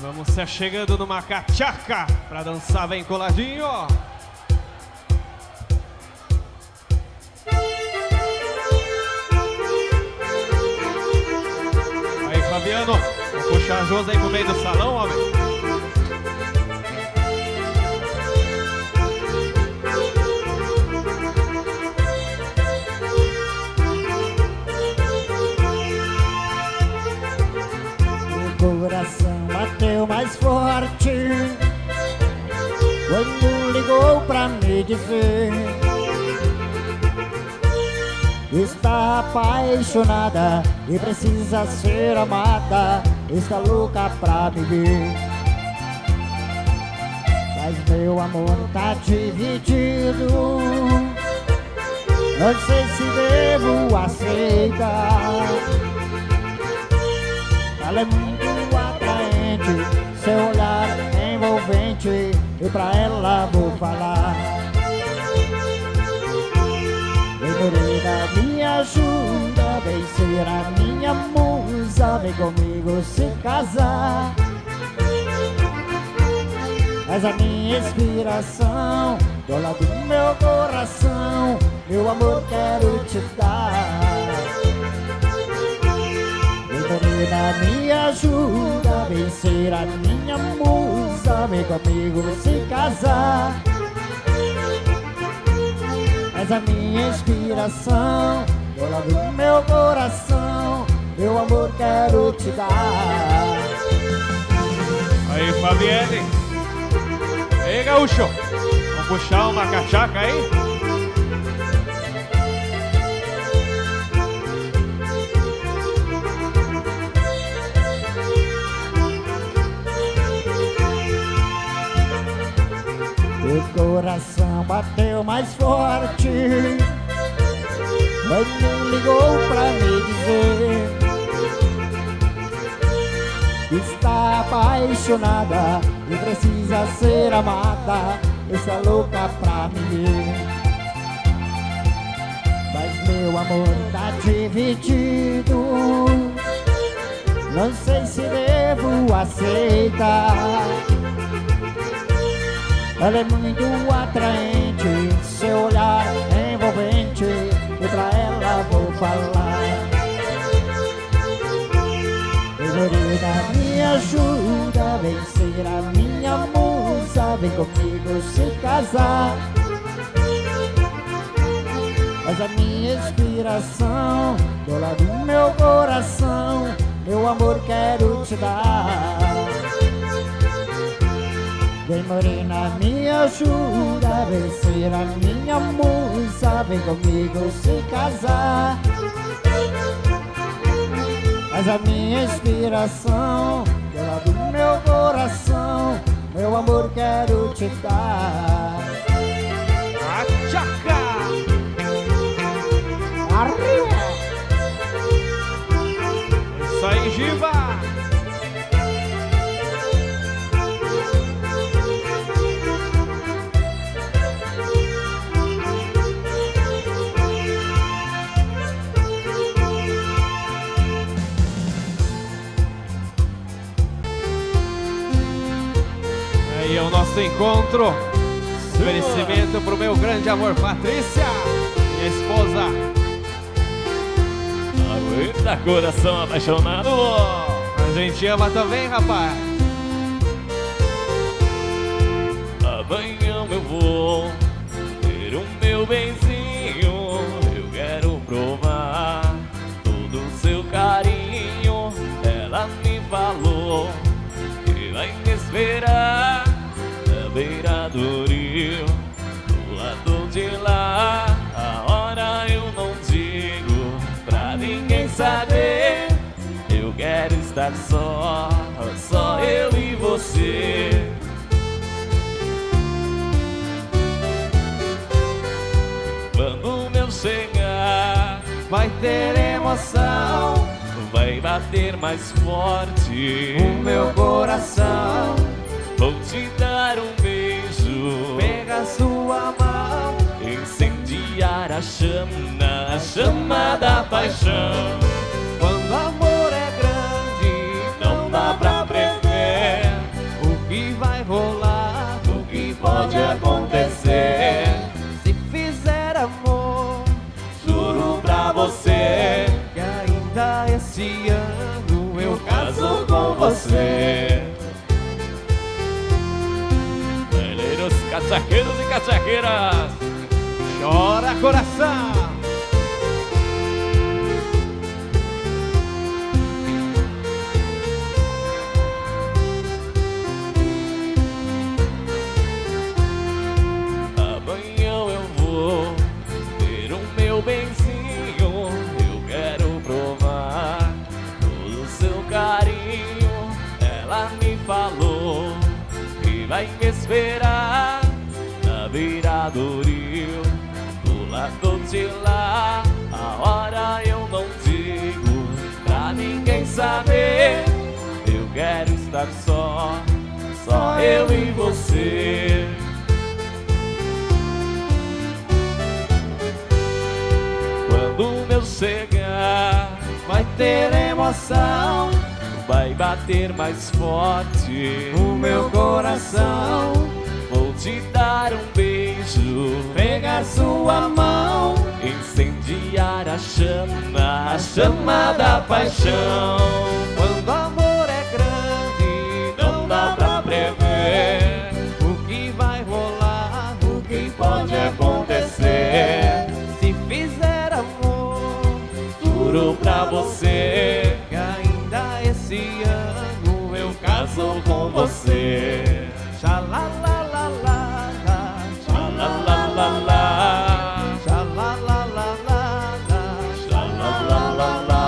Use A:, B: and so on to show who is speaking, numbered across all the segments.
A: Vamos se chegando numa cachaca pra dançar bem coladinho, ó. Aí, Fabiano, vou puxar a Josa aí pro meio do salão, homem.
B: O coração bateu mais forte quando ligou pra me dizer: está apaixonada e precisa ser amada, está louca pra me ver. Mas meu amor tá dividido, não sei se devo aceitar. Ela é muito atraente, seu olhar é envolvente, e pra ela vou falar. Vem, morena, me ajuda a vencer a minha musa, vem comigo se casar. És a minha inspiração, dona do meu coração, meu amor quero te dar. Morena, me ajuda a vencer a minha musa, vem comigo se casar. És a minha inspiração, dona do meu coração, meu amor quero te dar.
A: Aí, Fabiane. Aí, gaúcho, vamos puxar uma cachaca aí?
B: O coração bateu mais forte quando ligou pra me dizer: está apaixonada e precisa ser amada, está louca pra me ver. Mas meu amor tá dividido, não sei se devo aceitar. Ela é muito atraente, seu olhar é envolvente, e pra ela vou falar. Morena, me ajuda a vencer a minha musa, vem comigo se casar. És a minha inspiração, dona do meu coração, meu amor quero te dar. Vem, morena, me ajuda a vencer a minha musa, vem comigo se casar. És a minha inspiração, dona do meu coração, meu amor quero te dar.
A: Cachaca!
B: Arriba!
A: Isso aí, Giva! Aí é o nosso encontro. Oferecimento pro meu grande amor, Patrícia, minha esposa.
C: Aguenta, coração apaixonado.
A: A gente ama também, rapaz.
C: Amanhã eu vou ter o meu benzinho, eu quero provar todo o seu carinho. Ela me falou que vai me esperar na beira do rio, do lado de lá. A hora eu não digo pra ninguém saber, eu quero estar só, só eu e você. Quando eu chegar, vai ter emoção, vai bater mais forte
A: O meu coração,
C: vou te dar um beijo,
A: pega sua mão,
C: incendiar a chama da paixão.
A: quando o amor é grande,
C: Não dá pra prever, pode acontecer.
A: Se fizer amor,
C: Juro pra você
A: que ainda esse ano eu
C: caso com você. Baileiros, cachaqueiros e cachaqueiras,
A: Chora coração.
C: amanhã eu vou ter o meu benzinho. Eu quero provar todo o seu carinho. Ela me falou que vai me esperar na beira do rio, do lado de lá. A hora eu não digo pra ninguém saber. Eu quero estar só eu e você. Quando eu chegar,
A: Vai ter emoção
C: vai bater mais forte
A: no meu coração.
C: Vou te dar um beijo,
A: Pegar sua mão,
C: incendiar a chama da paixão.
A: quando o amor é grande,
C: Não dá pra prever
A: o que vai rolar,
C: o que pode acontecer.
A: se fizer amor,
C: Juro pra você
A: que ainda esse ano eu
C: caso com você.
A: Xalalalala,
C: Xalalalala,
A: xalalalala,
C: xalalalala,
A: xalalalala,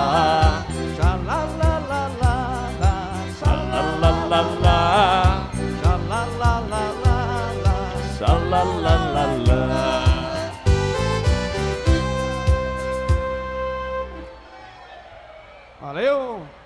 C: xalalalala,
A: xalalalala.
C: xalalalala.
A: Valeu!